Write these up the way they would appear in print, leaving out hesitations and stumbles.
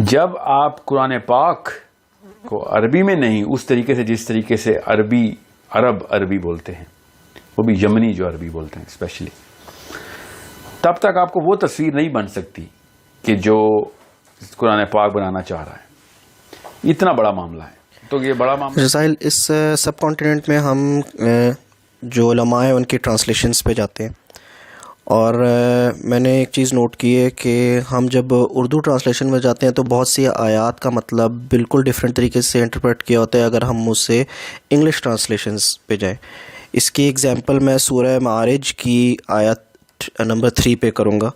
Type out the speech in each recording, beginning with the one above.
جب آپ قرآن پاک کو عربی میں نہیں اس طریقے سے جس طریقے سے عرب عربی بولتے ہیں, وہ بھی یمنی جو عربی بولتے ہیں اسپیشلی, تب تک آپ کو وہ تصویر نہیں بن سکتی کہ جو قرآن پاک بنانا چاہ رہا ہے. اتنا بڑا معاملہ ہے. تو یہ بڑا معاملہ رسائل اس سب کانٹیننٹ میں ہم جو علماء ہیں ان کی ٹرانسلیشنز پہ جاتے ہیں, اور میں نے ایک چیز نوٹ کی ہے کہ ہم جب اردو ٹرانسلیشن میں جاتے ہیں تو بہت سی آیات کا مطلب بالکل ڈفرینٹ طریقے سے انٹرپریٹ کیا ہوتا ہے اگر ہم اسے انگلش ٹرانسلیشنز پہ جائیں. اس کی ایگزامپل میں سورہ معارج کی آیت نمبر 3 پہ کروں گا.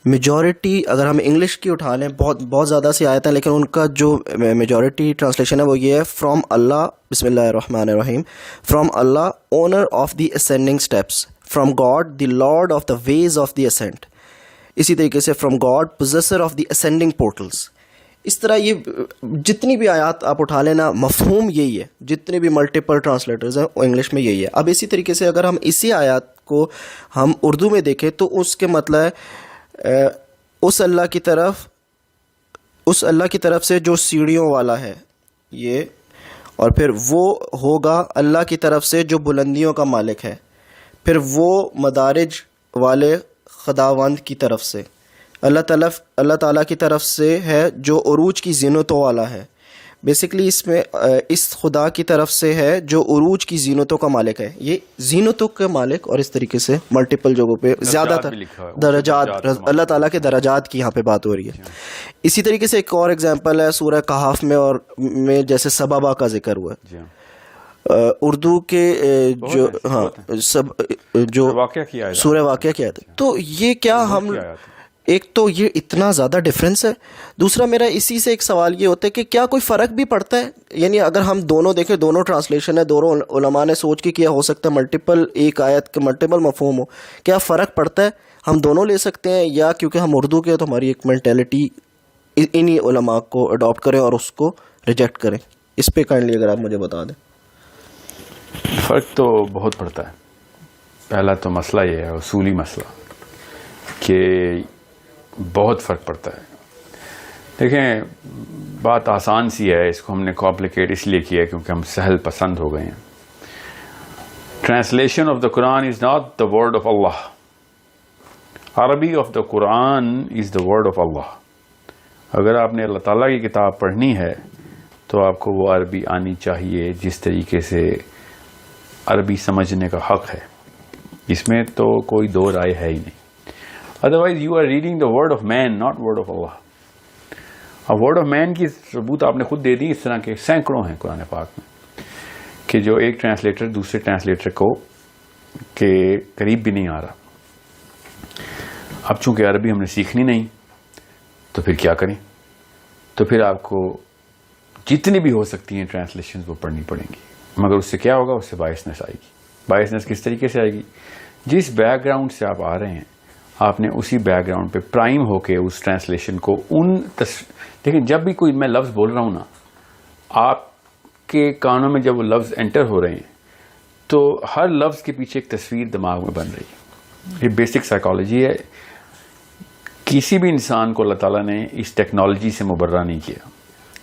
میجورٹی اگر ہم انگلش کی اٹھا لیں, بہت زیادہ سی آیت ہیں, لیکن ان کا جو میجورٹی ٹرانسلیشن ہے وہ یہ ہے, فرام اللہ, بسم اللہ الرحمن الرحیم, from Allah owner of the ascending steps, from God the Lord of the ways of the ascent. اسی طریقے سے from God possessor of the ascending portals. اس طرح یہ جتنی بھی آیات آپ اٹھا لینا مفہوم یہی ہے, جتنے بھی ملٹیپل ٹرانسلیٹرز ہیں وہ انگلش میں یہی ہے. اب اسی طریقے سے اگر ہم اسی آیات کو ہم اردو میں دیکھیں تو اس کے مطلب ہے اس اللہ کی طرف سے جو سیڑھیوں والا ہے یہ, اور پھر وہ ہوگا اللہ کی طرف سے جو بلندیوں کا مالک ہے, پھر وہ مدارج والے خداوند کی طرف سے, اللہ تعالیٰ کی طرف سے ہے جو عروج کی زینتوں والا ہے. بیسکلی اس میں اس خدا کی طرف سے ہے جو عروج کی زینتوں کا مالک ہے. یہ زینتوں کے مالک, اور اس طریقے سے ملٹیپل جگہوں پہ زیادہ تر درجات, اللہ تعالیٰ کے درجات کی یہاں پہ بات ہو رہی ہے. اسی طریقے سے ایک اور ایگزامپل ہے سورہ کہف میں, اور میں جیسے سبابہ کا ذکر ہوا ہے. اردو کے جو جو سورہ واقعہ کیا ہے, تو یہ کیا ہم ایک تو یہ اتنا زیادہ ڈفرینس ہے. دوسرا میرا اسی سے ایک سوال یہ ہوتا ہے کہ کیا کوئی فرق بھی پڑتا ہے, یعنی اگر ہم دونوں دیکھیں, دونوں ٹرانسلیشن ہے, دونوں علماء نے سوچ کے کیا, ہو سکتا ہے ملٹیپل ایک آیت کے ملٹیپل مفہوم ہو, کیا فرق پڑتا ہے؟ ہم دونوں لے سکتے ہیں, یا کیونکہ ہم اردو کے تو ہماری ایک مینٹیلٹی انہی علماء کو اڈاپٹ کریں اور اس کو ریجیکٹ کریں؟ اس پہ کائنڈلی اگر آپ مجھے بتا دیں. فرق تو بہت پڑتا ہے. پہلا تو مسئلہ یہ ہے, اصولی مسئلہ, کہ بہت فرق پڑتا ہے. دیکھیں بات آسان سی ہے, اس کو ہم نے کمپلیکیٹ اس لیے کیا ہے کیونکہ ہم سہل پسند ہو گئے ہیں. Translation of the Quran is not the word of Allah. عربی of the Quran is the word of Allah. اگر آپ نے اللہ تعالیٰ کی کتاب پڑھنی ہے تو آپ کو وہ عربی آنی چاہیے جس طریقے سے عربی سمجھنے کا حق ہے. اس میں تو کوئی دو رائے ہے ہی نہیں. Otherwise you are reading the word of man, not word of Allah. اب word of man کی ثبوت آپ نے خود دے دی. اس طرح کے سینکڑوں ہیں قرآن پاک میں کہ جو ایک ٹرانسلیٹر دوسرے ٹرانسلیٹر کو کے قریب بھی نہیں آ رہا. اب چونکہ عربی ہم نے سیکھنی نہیں تو پھر کیا کریں؟ تو پھر آپ کو جتنی بھی ہو سکتی ہیں ٹرانسلیشنز وہ پڑھنی پڑیں گی. مگر اس سے کیا ہوگا؟ اس سے بائسنس آئے گی. بائسنس کس طریقے سے آئے گی؟ جس بیک گراؤنڈ سے آپ آ رہے ہیں آپ نے اسی بیک گراؤنڈ پہ پرائم ہو کے اس ٹرانسلیشن کو دیکھیں, جب بھی کوئی میں لفظ بول رہا ہوں نا, آپ کے کانوں میں جب وہ لفظ انٹر ہو رہے ہیں تو ہر لفظ کے پیچھے ایک تصویر دماغ میں بن رہی ہے. یہ بیسک سائیکالوجی ہے. کسی بھی انسان کو اللہ تعالیٰ نے اس ٹیکنالوجی سے مبرہ نہیں کیا.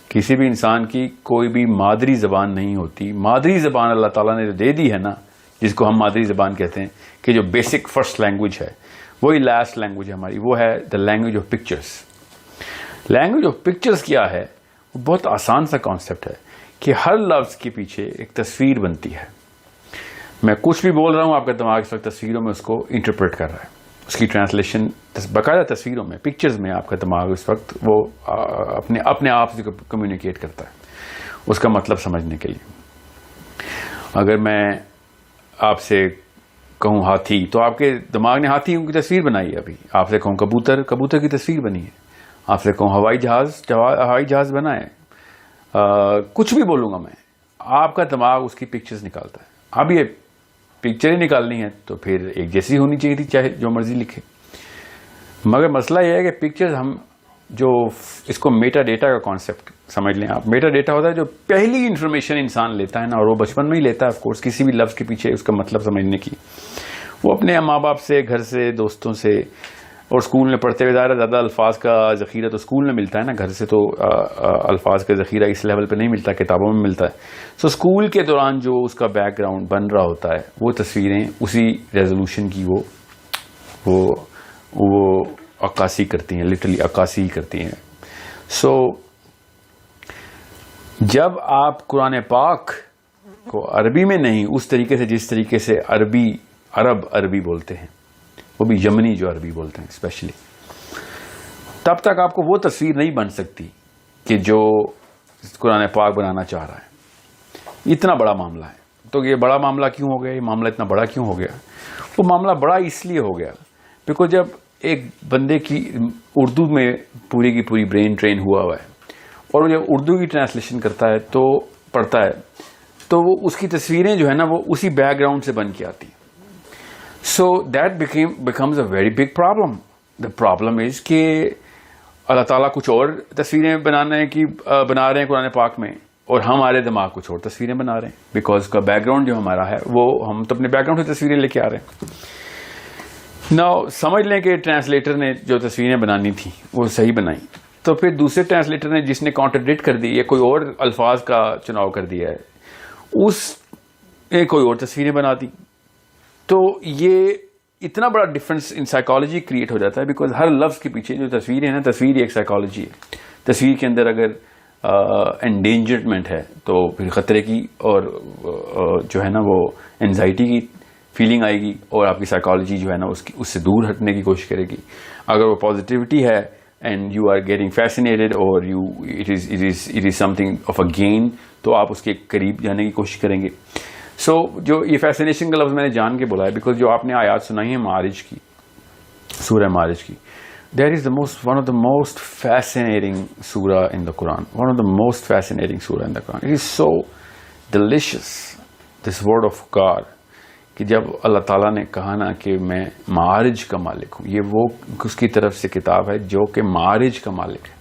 کسی بھی انسان کی کوئی بھی مادری زبان نہیں ہوتی. مادری زبان اللہ تعالیٰ نے جو دے دی ہے نا, جس کو ہم مادری زبان کہتے ہیں, کہ جو بیسک فرسٹ لینگویج ہے, وہی لاسٹ لینگویج ہے ہماری, وہ ہے the language of pictures. Language of pictures کیا ہے؟ وہ بہت آسان سا کانسیپٹ ہے کہ ہر لفظ کے پیچھے ایک تصویر بنتی ہے. میں کچھ بھی بول رہا ہوں, آپ کا دماغ اس وقت تصویروں میں اس کو انٹرپریٹ کر رہا ہے. اس کی ٹرانسلیشن باقاعدہ تصویروں میں, پکچرز میں آپ کا دماغ اس وقت وہ اپنے آپ سے کمیونیکیٹ کرتا ہے اس کا مطلب سمجھنے کے لیے. اگر میں آپ سے کہوں ہاتھی تو آپ کے دماغ نے ہاتھی کی تصویر بنائی ہے. ابھی آپ سے کہوں کبوتر کی تصویر بنی ہے. آپ سے کہوں ہوائی جہاز بنا ہے. کچھ بھی بولوں گا میں, آپ کا دماغ اس کی پکچرز نکالتا ہے. اب یہ پکچر ہی نکالنی ہے تو پھر ایک جیسی ہونی چاہیے تھی, چاہے جو مرضی لکھے. مگر مسئلہ یہ ہے کہ پکچرز ہم جو اس کو میٹا ڈیٹا کا کانسیپٹ سمجھ لیں آپ. میٹا ڈیٹا ہوتا ہے جو پہلی انفارمیشن انسان لیتا ہے نا, اور وہ بچپن میں ہی لیتا ہے آف کورس, کسی بھی لفظ کے پیچھے اس کا مطلب سمجھنے کی. وہ اپنے ماں باپ سے, گھر سے, دوستوں سے, اور اسکول میں پڑھتے ہوئے زیادہ الفاظ کا ذخیرہ تو اسکول میں ملتا ہے نا، گھر سے تو الفاظ کا ذخیرہ اس لیول پہ نہیں ملتا، کتابوں میں ملتا ہے. سو اسکول کے دوران جو اس کا بیک گراؤنڈ بن رہا ہوتا ہے وہ تصویریں اسی ریزولوشن کی وہ عکاسی کرتی ہیں، لٹرلی عکاسی کرتی ہیں. سو جب آپ قرآن پاک کو عربی میں نہیں، اس طریقے سے جس طریقے سے عرب عربی بولتے ہیں، وہ بھی یمنی جو عربی بولتے ہیں اسپیشلی، تب تک آپ کو وہ تصویر نہیں بن سکتی کہ جو قرآن پاک بنانا چاہ رہا ہے. اتنا بڑا معاملہ ہے. تو یہ بڑا معاملہ کیوں ہو گیا؟ یہ معاملہ اتنا بڑا کیوں ہو گیا؟ وہ معاملہ بڑا اس لیے ہو گیا بیکاز جب ایک بندے کی اردو میں پوری کی پوری برین ٹرین ہوا ہے اور وہ جب اردو کی ٹرانسلیشن کرتا ہے تو پڑھتا ہے تو وہ اس کی تصویریں جو ہے نا وہ اسی بیک گراؤنڈ سے بن کے آتی ہیں. So that becomes a very big problem. The problem is کہ اللہ تعالیٰ کچھ اور تصویریں بنا رہے ہیں قرآن پاک میں اور ہمارے دماغ کچھ اور تصویریں بنا رہے ہیں بیکاز کا بیک گراؤنڈ جو ہمارا ہے وہ ہم تو اپنے بیک گراؤنڈ سے تصویریں لے کے آ رہے ہیں. ناؤ سمجھ لیں کہ ٹرانسلیٹر نے جو تصویریں بنانی تھیں وہ صحیح بنائیں، تو پھر دوسرے ٹرانسلیٹر نے جس نے کانٹرڈکٹ کر دی یا کوئی اور الفاظ کا چناؤ کر دیا ہے اس نے کوئی اور تصویریں بنا دی. تو یہ اتنا بڑا ڈفرنس ان سائیکالوجی کریٹ ہو جاتا ہے بیکاز ہر لفظ کے پیچھے جو تصویر ہے نا، تصویر ایک سائیکالوجی ہے. تصویر کے اندر اگر انڈینجرمنٹ ہے تو پھر خطرے کی اور جو ہے نا وہ انزائٹی کی فیلنگ آئے گی اور آپ کی سائیکالوجی جو ہے نا اس سے دور ہٹنے کی کوشش کرے گی. اگر وہ پازیٹیوٹی ہے and you are getting fascinated اور it is something of a gain تو آپ اس کے قریب جانے کی کوشش کریں گے. سو جو یہ فیسینیشن کا لفظ میں نے جان کے بولا ہے بیکاز جو آپ نے آیات سنائی ہیں معارج کی، سورہ معارج کی، that is one of the most fascinating سورہ in the Quran, one of the most fascinating سورہ in the Quran. It is so delicious this word of God کہ جب اللہ تعالیٰ نے کہا نا کہ میں معارج کا مالک ہوں، یہ وہ اس کی طرف سے کتاب ہے جو کہ معارج کا مالک ہے.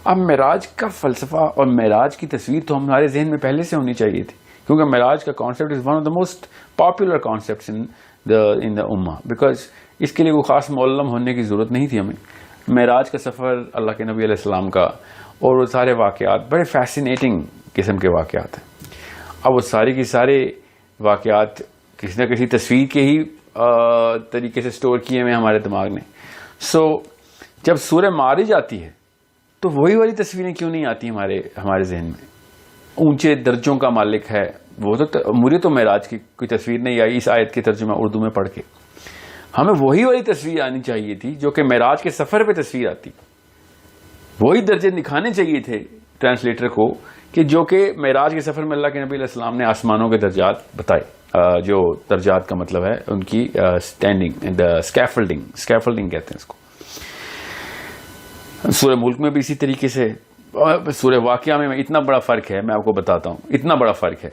اب معراج کا فلسفہ اور معراج کی تصویر تو ہمارے ذہن میں پہلے سے ہونی چاہیے تھی کیونکہ معراج کا concept is one of the most popular concepts in the امہ، بیکاز اس کے لیے کوئی خاص معلم ہونے کی ضرورت نہیں تھی ہمیں. معراج کا سفر اللہ کے نبی علیہ السلام کا اور وہ سارے واقعات بڑے فیسینیٹنگ قسم کے واقعات ہیں. اب وہ سارے کی سارے واقعات کسی نہ کسی تصویر کے ہی طریقے سے سٹور کیے ہوئے ہمارے دماغ نے. سو جب سورہ معارج آتی ہے تو وہی والی تصویریں کیوں نہیں آتی ہمارے ذہن میں؟ اونچے درجوں کا مالک ہے وہ تو مجھے تو معراج کی کوئی تصویر نہیں آئی اس آیت کے ترجمہ اردو میں پڑھ کے. ہمیں وہی والی تصویر آنی چاہیے تھی جو کہ معراج کے سفر پہ تصویر آتی. وہی درجے دکھانے چاہیے تھے ٹرانسلیٹر کو کہ جو کہ معراج کے سفر میں اللہ کے نبی علیہ السلام نے آسمانوں کے درجات بتائے. جو درجات کا مطلب ہے ان کی اسٹینڈنگ، اسکیفلڈنگ کہتے ہیں اس کو. سورہ ملک میں بھی اسی طریقے سے، سورہ واقعہ میں اتنا بڑا فرق ہے، میں آپ کو بتاتا ہوں اتنا بڑا فرق ہے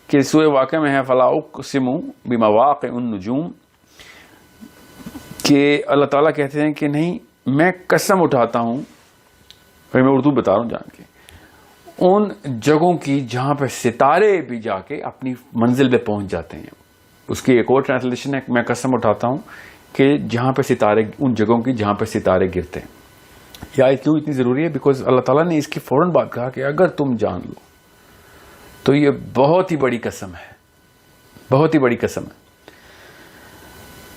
کہ سورہ واقعہ میں ہے فَلَا أُقْسِمُ بِمَوَاقِعِ النُّجُومِ کہ اللہ تعالیٰ کہتے ہیں کہ نہیں میں قسم اٹھاتا ہوں، میں اردو بتا رہا ہوں جان کے، ان جگہوں کی جہاں پہ ستارے بھی جا کے اپنی منزل پہ پہنچ جاتے ہیں. اس کی ایک اور ٹرانسلیشن ہے میں قسم اٹھاتا ہوں کہ جہاں پہ ستارے، ان جگہوں کی جہاں پہ ستارے گرتے ہیں. یہ آیت کیوں اتنی ضروری ہے؟ بیکاز اللہ تعالیٰ نے اس کی فوراً بات کہا کہ اگر تم جان لو تو یہ بہت ہی بڑی قسم ہے، بہت ہی بڑی قسم ہے.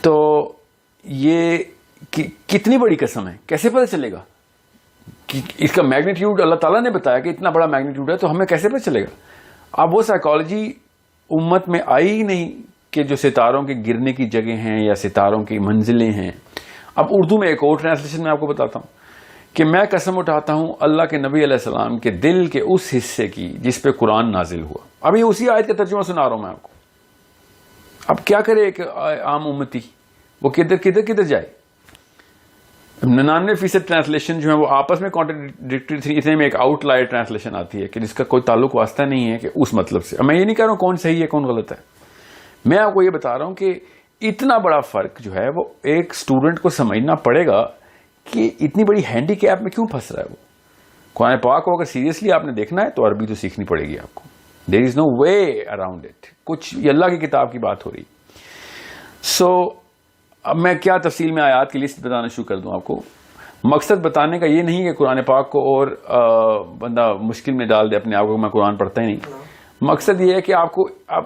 تو یہ کتنی بڑی قسم ہے کیسے پتہ چلے گا؟ اس کا میگنیٹیوڈ اللہ تعالیٰ نے بتایا کہ اتنا بڑا میگنیٹیوڈ ہے تو ہمیں کیسے پتہ چلے گا؟ اب وہ سائیکالوجی امت میں آئی ہی نہیں کہ جو ستاروں کے گرنے کی جگہ ہیں یا ستاروں کی منزلیں ہیں. اب اردو میں ایک اور ٹرانسلیشن میں آپ کو بتاتا ہوں کہ میں قسم اٹھاتا ہوں اللہ کے نبی علیہ السلام کے دل کے اس حصے کی جس پہ قرآن نازل ہوا. ابھی اسی آیت کا ترجمہ سنا رہا ہوں میں آپ کو. اب کیا کرے ایک عام امتی، وہ کدھر جائے؟ 99% ٹرانسلیشن جو ہے وہ آپس میں کانٹرڈکٹری تھی. اتنے میں ایک آؤٹ لائر ٹرانسلیشن آتی ہے کہ جس کا کوئی تعلق واسطہ نہیں ہے کہ اس مطلب سے. میں یہ نہیں کہہ رہا ہوں کون صحیح ہے کون غلط ہے، میں آپ کو یہ بتا رہا ہوں کہ اتنا بڑا فرق جو ہے وہ ایک اسٹوڈنٹ کو سمجھنا پڑے گا کہ اتنی بڑی ہینڈی کیپ میں کیوں پھنس رہا ہے. وہ قرآن پاک کو اگر سیریسلی آپ نے دیکھنا ہے تو عربی تو سیکھنی پڑے گی آپ کو. دیر از نو وے اراؤنڈ اٹ. کچھ یہ اللہ کی کتاب کی بات ہو رہی. سو اب میں کیا تفصیل میں آیات کی لسٹ بتانا شروع کر دوں آپ کو. مقصد بتانے کا یہ نہیں کہ قرآن پاک کو اور بندہ مشکل میں ڈال دے اپنے آپ کو, میں قرآن پڑھتا ہی نہیں. مقصد یہ ہے کہ آپ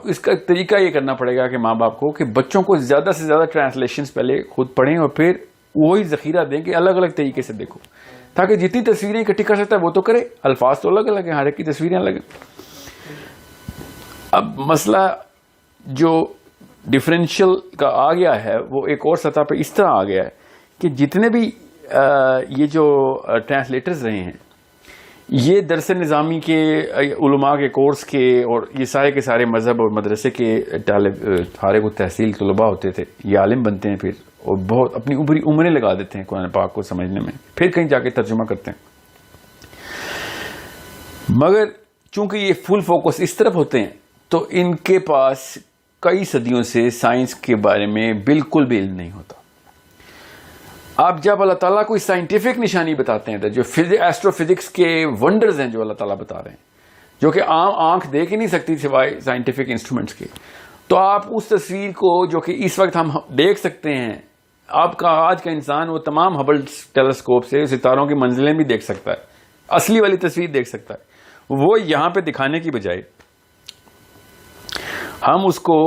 اس کا طریقہ یہ کرنا پڑے گا کہ ماں باپ کو کہ بچوں کو زیادہ سے زیادہ ٹرانسلیشنز پہلے خود پڑھیں اور پھر وہی ذخیرہ دیں کہ الگ الگ طریقے سے دیکھو, تاکہ جتنی تصویریں اکٹھی کر سکتا ہے وہ تو کرے. الفاظ تو الگ الگ ہیں, ہر ایک کی تصویریں الگ ہیں. اب مسئلہ جو ڈفرینشیل کا آ گیا ہے وہ ایک اور سطح پہ اس طرح آ گیا ہے کہ جتنے بھی یہ جو ٹرانسلیٹرز رہے ہیں, یہ درس نظامی کے, علماء کے کورس کے, اور یہ سارے کے سارے مذہب اور مدرسے کے سارے کو تحصیل طلباء ہوتے تھے, یہ عالم بنتے ہیں پھر اور بہت اپنی اوپری عمریں لگا دیتے ہیں قرآن پاک کو سمجھنے میں, پھر کہیں جا کے ترجمہ کرتے ہیں. مگر چونکہ یہ فل فوکس اس طرف ہوتے ہیں تو ان کے پاس کئی صدیوں سے سائنس کے بارے میں بالکل بھی علم نہیں ہوتا. آپ جب اللہ تعالیٰ کو سائنٹیفک نشانی بتاتے ہیں جو ایسٹرو فزکس کے ونڈرز ہیں جو اللہ تعالیٰ بتا رہے ہیں, جو کہ عام آنکھ دیکھ ہی نہیں سکتی سوائے سائنٹیفک انسٹرومنٹس کے, تو آپ اس تصویر کو جو کہ اس وقت ہم دیکھ سکتے ہیں, آپ کا آج کا انسان وہ تمام ہبل ٹیلیسکوپ سے ستاروں کی منزلیں بھی دیکھ سکتا ہے, اصلی والی تصویر دیکھ سکتا ہے. وہ یہاں پہ دکھانے کی بجائے ہم اس کو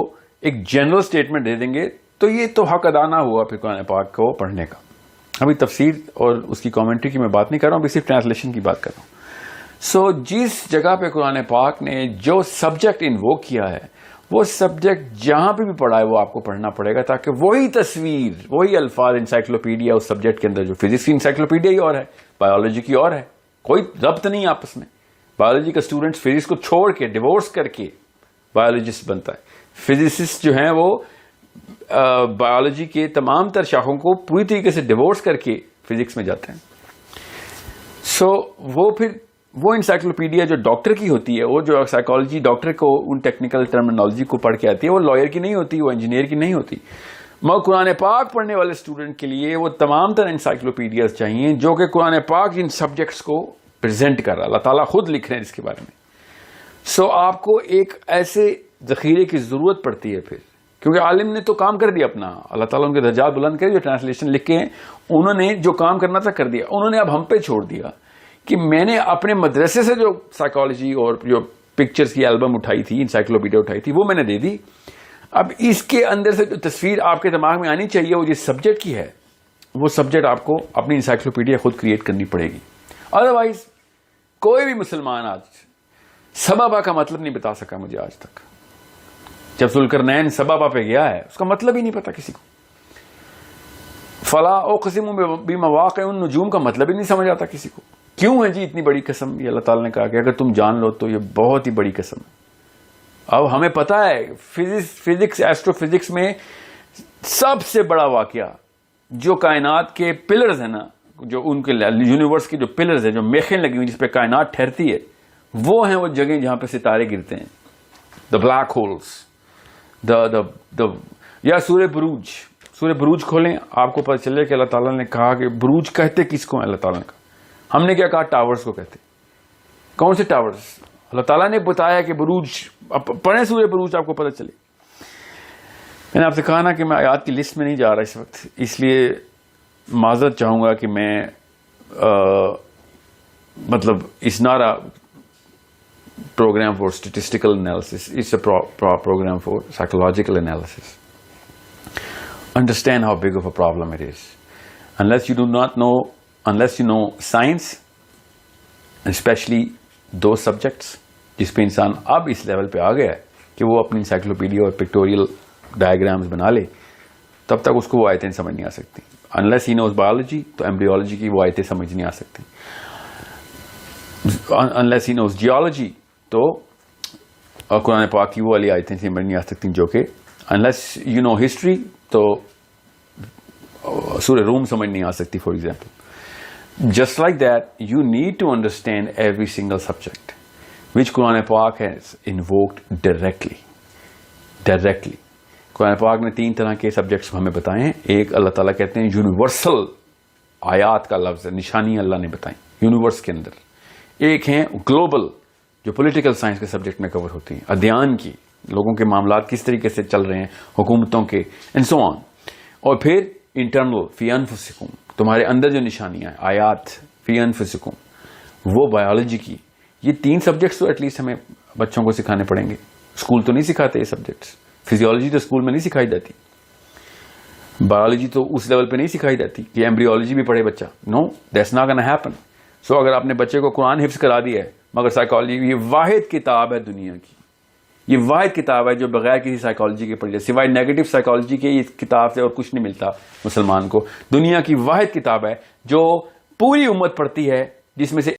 ایک جنرل سٹیٹمنٹ دے دیں گے تو یہ تو حق ادا نہ ہوا پھر قرآن پاک کو پڑھنے کا. ابھی تفسیر اور اس کی کامنٹری کی میں بات نہیں کر رہا ہوں, ابھی صرف ٹرانسلیشن کی بات کر رہا ہوں. جس جگہ پہ قرآن پاک نے جو سبجیکٹ انووک کیا ہے, وہ سبجیکٹ جہاں پہ بھی پڑھا ہے وہ آپ کو پڑھنا پڑے گا, تاکہ وہی تصویر, وہی الفاظ انسائکلوپیڈیا اس سبجیکٹ کے اندر, جو فزکس کی انسائکلوپیڈیا ہی اور ہے, بایولوجی کی اور ہے, کوئی ربط نہیں آپس میں. بایولوجی کا اسٹوڈنٹ فزکس کو چھوڑ کے ڈیوورس کر کے بایولوجسٹ بنتا ہے. فزسسٹ جو ہیں وہ بایولوجی کے تمام تر شاخوں کو پوری طریقے سے ڈیوورس کر کے فزکس میں جاتے ہیں. وہ پھر وہ انسائکلوپیڈیا جو ڈاکٹر کی ہوتی ہے, وہ جو سائیکالوجی ڈاکٹر کو ان ٹیکنیکل ٹرمینالوجی کو پڑھ کے آتی ہے, وہ لائر کی نہیں ہوتی, وہ انجینئر کی نہیں ہوتی. مگر قرآن پاک پڑھنے والے اسٹوڈنٹ کے لیے وہ تمام تر انسائکلوپیڈیاز چاہیے جو کہ قرآن پاک ان سبجیکٹس کو پریزنٹ کر رہا, اللہ تعالیٰ خود لکھ رہے ہیں اس کے بارے میں. آپ کو ایک ایسے ذخیرے کی ضرورت پڑتی ہے پھر, کیونکہ عالم نے تو کام کر دیا اپنا, اللہ تعالیٰ ان کے درجات بلند کرے, جو ٹرانسلیشن لکھ کے انہوں نے جو کام کرنا تھا کر دیا. انہوں نے اب ہم پہ چھوڑ دیا کہ میں نے اپنے مدرسے سے جو سائیکالوجی اور جو پکچرز کی البم اٹھائی تھی, انسائکلوپیڈیا اٹھائی تھی, وہ میں نے دے دی. اب اس کے اندر سے جو تصویر آپ کے دماغ میں آنی چاہیے وہ جس سبجیکٹ کی ہے, وہ سبجیکٹ آپ کو اپنی انسائکلوپیڈیا خود کریٹ کرنی پڑے گی. ادروائز کوئی بھی مسلمان آج سبابا کا مطلب نہیں بتا سکا مجھے آج تک. جب ذوالقرنین سبابا پہ گیا ہے اس کا مطلب ہی نہیں پتا کسی کو. فلا اقسم بمواقع النجوم کا مطلب ہی نہیں سمجھ آتا کسی کو. کیوں ہے جی اتنی بڑی قسم؟ یہ اللہ تعالیٰ نے کہا کہ اگر تم جان لو تو یہ بہت ہی بڑی قسم ہے. اب ہمیں پتا ہے فزکس, ایسٹرو فزکس میں سب سے بڑا واقعہ جو کائنات کے پلرز ہیں نا, جو ان کے یونیورس کے جو پلرز ہیں, جو میخیں لگی ہوئی جس پہ کائنات ٹھہرتی ہے, وہ ہیں وہ جگہیں جہاں پہ ستارے گرتے ہیں, دا بلیک ہولز. یا سورہ بروج کھولیں, آپ کو پتہ چلے کہ اللہ تعالیٰ نے کہا کہ بروج کہتے کس کو ہیں. اللہ تعالیٰ نے کہا, ہم نے کیا کہا, ٹاورز کو کہتے. کون سے ٹاورز؟ اللہ تعالیٰ نے بتایا کہ بروج, پڑھیں سورہ بروج آپ کو پتہ چلے. میں نے آپ سے کہا نا کہ میں آیات کی لسٹ میں نہیں جا رہا اس وقت, اس لیے معذرت چاہوں گا کہ میں مطلب it's not a program for statistical analysis, it's a program for psychological analysis. Understand how big of a problem it is. Unless you know science, especially those subjects جس پہ انسان اب اس لیول پہ آ گیا ہے کہ وہ اپنی انسائکلوپیڈیا اور پکٹوریل ڈائیگرامز بنا لے, تب تک اس کو وہ آیتیں سمجھ نہیں آ سکتی. Unless he knows biology, تو ایمبریولوجی کی وہ آیتیں سمجھ نہیں آ سکتی. Unless he knows geology, تو قرآن پاک کی وہ والی آیتیں سمجھ نہیں آ سکتی جو کہ unless you know history, تو سورہ روم سمجھ نہیں آ سکتی for example. Just like that, you need to understand every single subject which Quran Pak has invoked directly. قرآن پاک نے 3 طرح کے سبجیکٹس ہمیں بتائے ہیں. ایک اللہ تعالیٰ کہتے ہیں یونیورسل آیات کا لفظ ہے, نشانی اللہ نے بتائیں یونیورس کے اندر. ایک ہیں گلوبل جو پولیٹیکل سائنس کے سبجیکٹ میں کور ہوتی ہیں, ادیان کی, لوگوں کے معاملات کس طریقے سے چل رہے ہیں, حکومتوں کے, اینڈ سو آن. اور پھر انٹرنل فی انفسکم، تمہارے اندر جو نشانیاں ہیں، آیات فی انفسکم، وہ بایولوجی کی. یہ 3 سبجیکٹس تو ایٹ لیسٹ ہمیں بچوں کو سکھانے پڑیں گے. اسکول تو نہیں سکھاتے یہ سبجیکٹس. فزیولوجی تو اسکول میں نہیں سکھائی جاتی، بایولوجی تو اس لیول پہ نہیں سکھائی جاتی کہ ایمبریولوجی بھی پڑھے بچہ. نو، دیٹس ناٹ گونا ہیپن. سو اگر آپ نے بچے کو قرآن حفظ کرا دیا ہے مگر سائیکالوجی، یہ واحد کتاب ہے دنیا کی، یہ واحد کتاب ہے جو بغیر کسی سائیکالوجی کے پڑھی جائے، سوائے نیگیٹو سائیکالوجی کے اس کتاب سے اور کچھ نہیں ملتا مسلمان کو. دنیا کی واحد کتاب ہے جو پوری امت پڑھتی ہے، جس میں سے